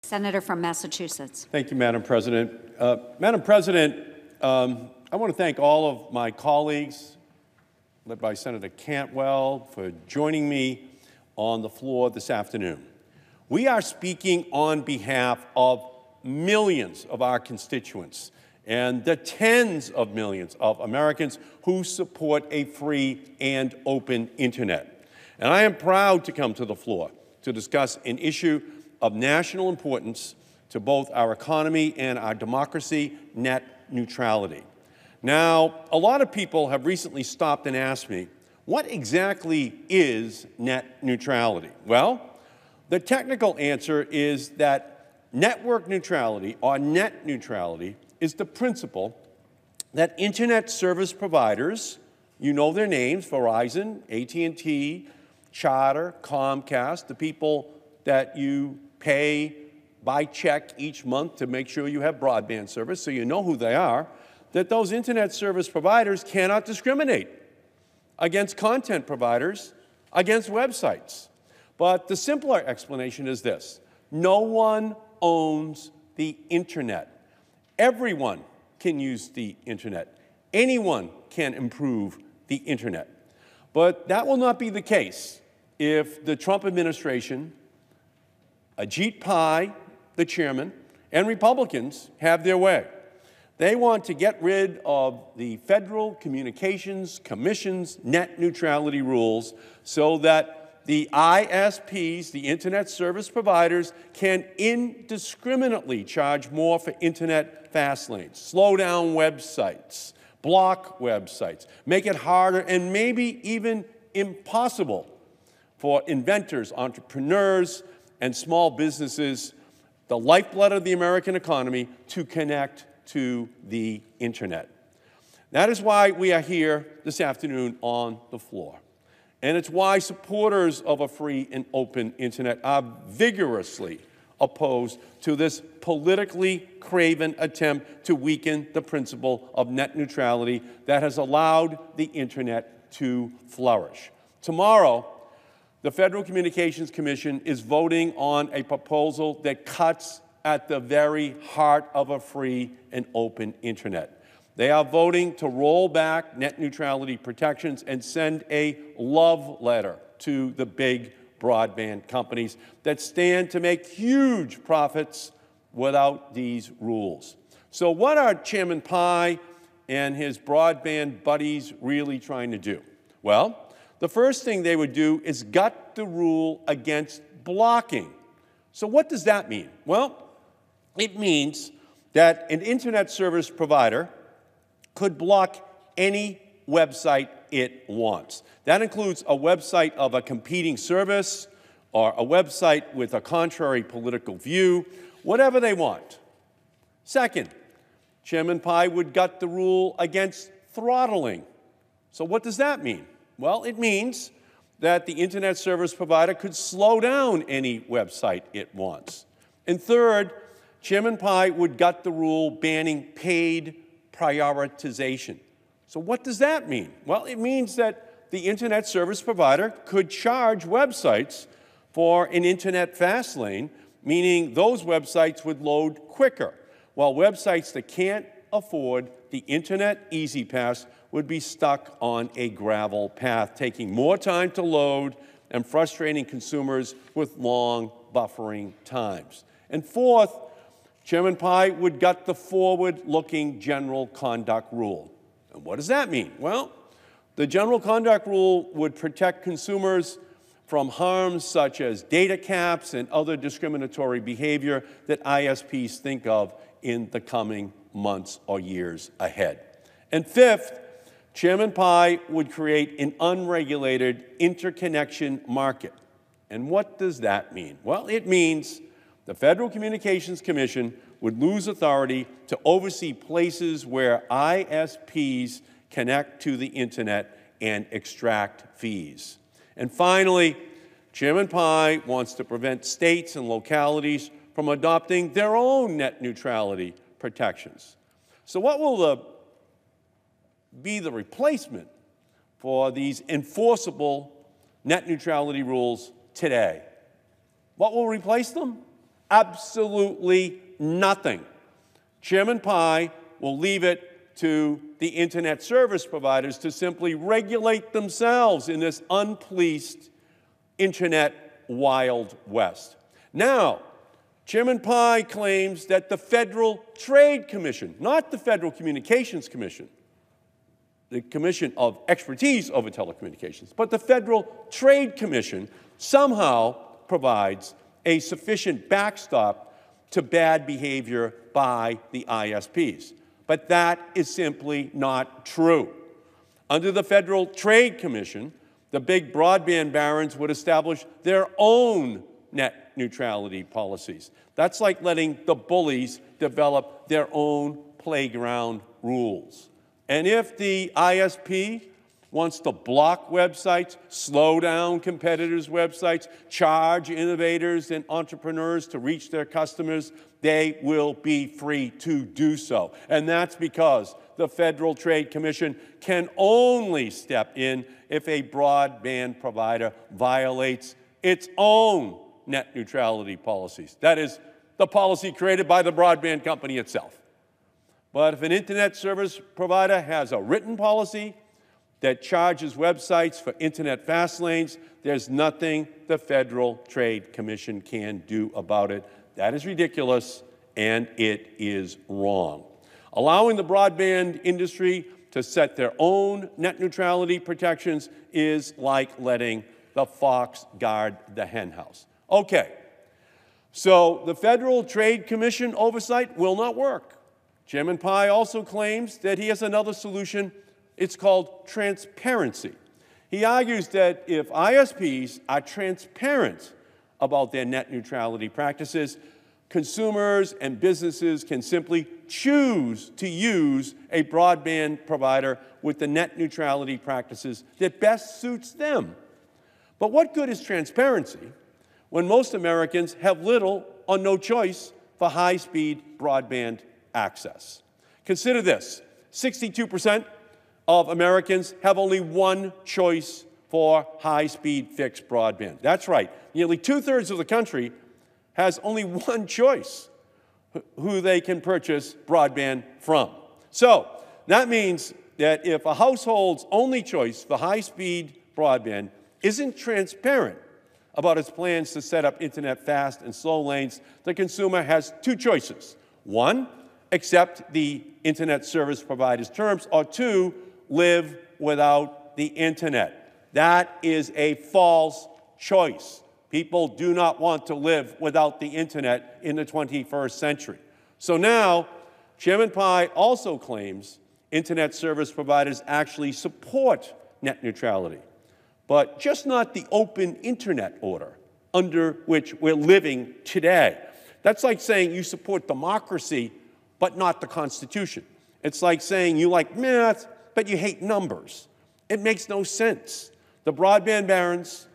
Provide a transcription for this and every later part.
Senator from Massachusetts. Thank you, Madam President. Madam President, I want to thank all of my colleagues, led by Senator Cantwell, for joining me on the floor this afternoon. We are speaking on behalf of millions of our constituents and the tens of millions of Americans who support a free and open Internet. And I am proud to come to the floor to discuss an issue of national importance to both our economy and our democracy, net neutrality. Now, a lot of people have recently stopped and asked me, what exactly is net neutrality? Well, the technical answer is that network neutrality, or net neutrality, is the principle that Internet service providers, you know their names, Verizon, AT&T, Charter, Comcast, the people that you pay by check each month to make sure you have broadband service, so you know who they are, that those Internet service providers cannot discriminate against content providers, against websites. But the simpler explanation is this: no one owns the Internet. Everyone can use the Internet. Anyone can improve the Internet. But that will not be the case if the Trump administration, Ajit Pai, the chairman, and Republicans have their way. They want to get rid of the Federal Communications Commission's net neutrality rules so that the ISPs, the Internet service providers, can indiscriminately charge more for Internet fast lanes, slow down websites, block websites, make it harder and maybe even impossible for inventors, entrepreneurs, and small businesses, the lifeblood of the American economy, to connect to the Internet. That is why we are here this afternoon on the floor. And it's why supporters of a free and open Internet are vigorously opposed to this politically craven attempt to weaken the principle of net neutrality that has allowed the Internet to flourish. Tomorrow, the Federal Communications Commission is voting on a proposal that cuts at the very heart of a free and open Internet. They are voting to roll back net neutrality protections and send a love letter to the big broadband companies that stand to make huge profits without these rules. So what are Chairman Pai and his broadband buddies really trying to do? Well, the first thing they would do is gut the rule against blocking. So what does that mean? Well, it means that an Internet service provider could block any website it wants. That includes a website of a competing service or a website with a contrary political view, whatever they want. Second, Chairman Pai would gut the rule against throttling. So what does that mean? Well, it means that the Internet service provider could slow down any website it wants. And third, Chairman Pai would gut the rule banning paid prioritization. So what does that mean? Well, it means that the Internet service provider could charge websites for an Internet fast lane, meaning those websites would load quicker, while websites that can't afford the Internet Easy Pass would be stuck on a gravel path, taking more time to load and frustrating consumers with long buffering times. And fourth, Chairman Pai would gut the forward-looking general conduct rule. And what does that mean? Well, the general conduct rule would protect consumers from harms such as data caps and other discriminatory behavior that ISPs think of in the coming months or years ahead. And fifth, Chairman Pai would create an unregulated interconnection market. And what does that mean? Well, it means the Federal Communications Commission would lose authority to oversee places where ISPs connect to the Internet and extract fees. And finally, Chairman Pai wants to prevent states and localities from adopting their own net neutrality protections. So what will be the replacement for these enforceable net neutrality rules today? What will replace them? Absolutely nothing. Chairman Pai will leave it to the internet service providers to simply regulate themselves in this unpoliced internet Wild West. Now, Chairman Pai claims that the Federal Trade Commission, not the Federal Communications Commission, the Commission of Expertise over Telecommunications, but the Federal Trade Commission somehow provides a sufficient backstop to bad behavior by the ISPs. But that is simply not true. Under the Federal Trade Commission, the big broadband barons would establish their own net neutrality policies. That's like letting the bullies develop their own playground rules. And if the ISP wants to block websites, slow down competitors' websites, charge innovators and entrepreneurs to reach their customers, they will be free to do so. And that's because the Federal Trade Commission can only step in if a broadband provider violates its own net neutrality policies. That is, the policy created by the broadband company itself. But if an internet service provider has a written policy that charges websites for internet fast lanes, there's nothing the Federal Trade Commission can do about it. That is ridiculous, and it is wrong. Allowing the broadband industry to set their own net neutrality protections is like letting the fox guard the henhouse. Okay, so the Federal Trade Commission oversight will not work. Chairman Pai also claims that he has another solution. It's called transparency. He argues that if ISPs are transparent about their net neutrality practices, consumers and businesses can simply choose to use a broadband provider with the net neutrality practices that best suits them. But what good is transparency when most Americans have little or no choice for high-speed broadband access? Consider this: 62% of Americans have only one choice for high-speed fixed broadband. That's right. Nearly two-thirds of the country has only one choice who they can purchase broadband from. So that means that if a household's only choice for high-speed broadband isn't transparent about its plans to set up internet fast and slow lanes, the consumer has two choices. One, accept the internet service provider's terms, or two, live without the internet. That is a false choice. People do not want to live without the internet in the 21st century. So now, Chairman Pai also claims internet service providers actually support net neutrality, but just not the open internet order under which we're living today. That's like saying you support democracy, but not the Constitution. It's like saying you like math, but you hate numbers. It makes no sense. The broadband barons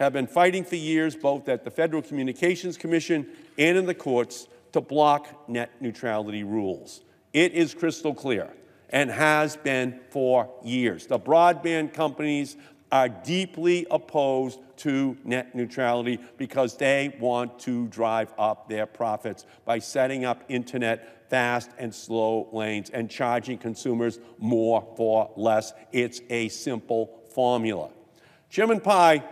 have been fighting for years, both at the Federal Communications Commission and in the courts, to block net neutrality rules. It is crystal clear and has been for years. The broadband companies are deeply opposed to net neutrality because they want to drive up their profits by setting up internet fast and slow lanes and charging consumers more for less. It's a simple formula. Chairman Pai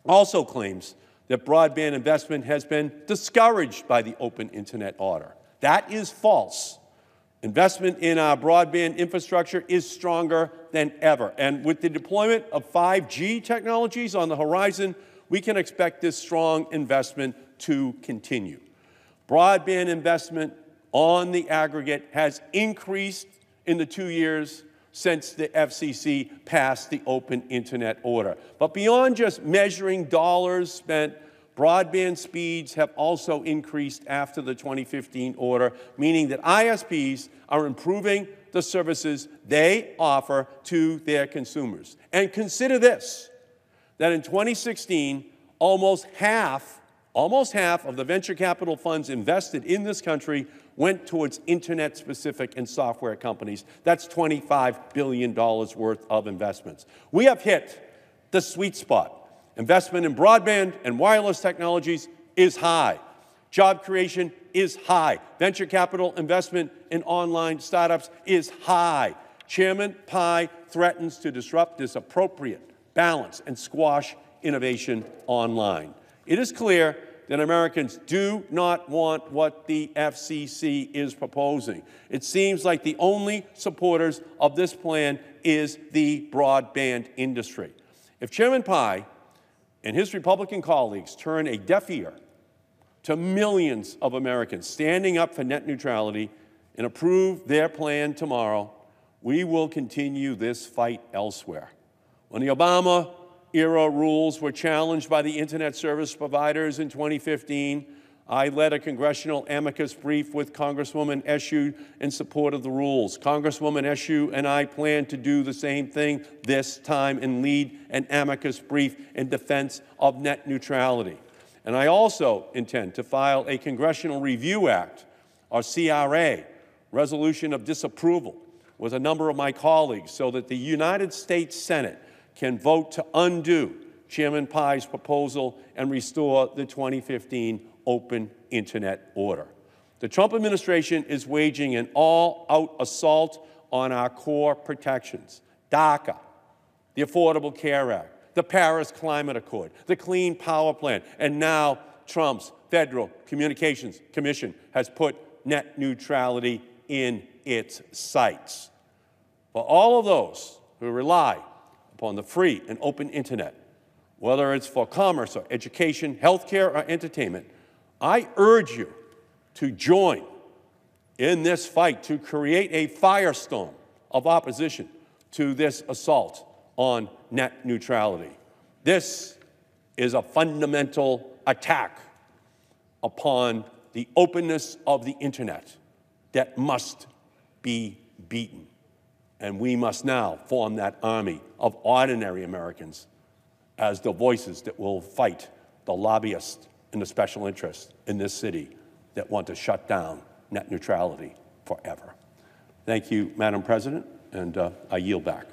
also claims that broadband investment has been discouraged by the open internet order. That is false. Investment in our broadband infrastructure is stronger than ever. And with the deployment of 5G technologies on the horizon, we can expect this strong investment to continue. Broadband investment on the aggregate has increased in the 2 years since the FCC passed the open internet order. But beyond just measuring dollars spent, broadband speeds have also increased after the 2015 order, meaning that ISPs are improving the services they offer to their consumers. And consider this, that in 2016, almost half of the venture capital funds invested in this country went towards internet-specific and software companies. That's $25 billion worth of investments. We have hit the sweet spot. Investment in broadband and wireless technologies is high. Job creation is high. Venture capital investment in online startups is high. Chairman Pai threatens to disrupt this appropriate balance and squash innovation online. It is clear that Americans do not want what the FCC is proposing. It seems like the only supporters of this plan is the broadband industry. If Chairman Pai and his Republican colleagues turn a deaf ear to millions of Americans standing up for net neutrality and approve their plan tomorrow, we will continue this fight elsewhere. When the Obama-era rules were challenged by the Internet service providers in 2015, I led a congressional amicus brief with Congresswoman Eshoo in support of the rules. Congresswoman Eshoo and I plan to do the same thing this time and lead an amicus brief in defense of net neutrality. And I also intend to file a Congressional Review Act, or CRA, resolution of disapproval, with a number of my colleagues so that the United States Senate can vote to undo Chairman Pai's proposal and restore the 2015 Open Internet Order. The Trump administration is waging an all-out assault on our core protections: DACA, the Affordable Care Act, the Paris Climate Accord, the Clean Power Plan, and now Trump's Federal Communications Commission has put net neutrality in its sights. For all of those who rely upon the free and open internet, whether it's for commerce or education, healthcare or entertainment, I urge you to join in this fight to create a firestorm of opposition to this assault on net neutrality. This is a fundamental attack upon the openness of the internet that must be beaten. And we must now form that army of ordinary Americans as the voices that will fight the lobbyists and the special interests in this city that want to shut down net neutrality forever. Thank you, Madam President, and I yield back.